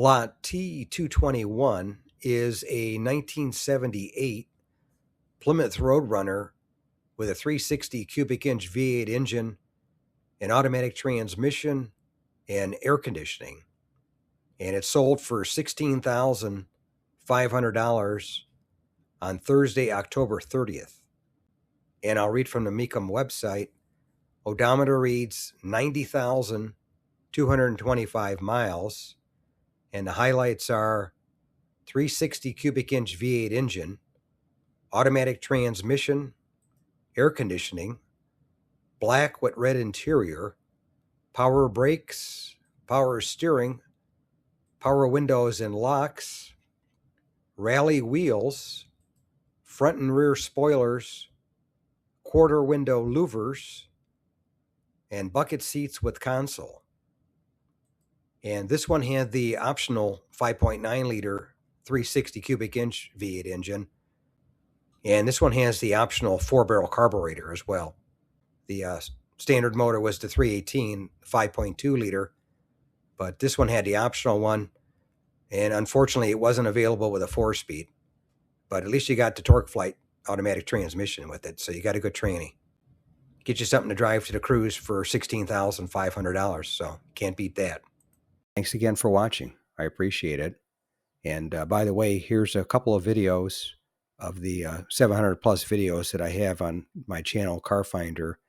Lot T221 is a 1978 Plymouth Roadrunner with a 360 cubic inch V8 engine, an automatic transmission, and air conditioning. And it sold for $16,500 on Thursday, October 30th. And I'll read from the Mecum website. Odometer reads 90,225 miles. And the highlights are 360 cubic inch V8 engine, automatic transmission, air conditioning, black with red interior, power brakes, power steering, power windows and locks, rally wheels, front and rear spoilers, quarter window louvers, and bucket seats with console. And this one had the optional 5.9 liter 360 cubic inch V8 engine. And this one has the optional 4-barrel carburetor as well. The standard motor was the 318 5.2 liter, but this one had the optional one. And unfortunately, it wasn't available with a 4-speed. But at least you got the Torque Flight automatic transmission with it, so you got a good tranny. Get you something to drive to the cruise for $16,500, so can't beat that. Thanks again for watching. I appreciate it. And by the way, here's a couple of videos of the 700 plus videos that I have on my channel, Car Finder.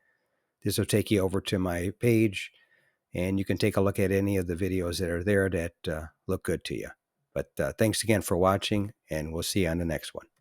This will take you over to my page, and you can take a look at any of the videos that are there that look good to you. But thanks again for watching, and we'll see you on the next one.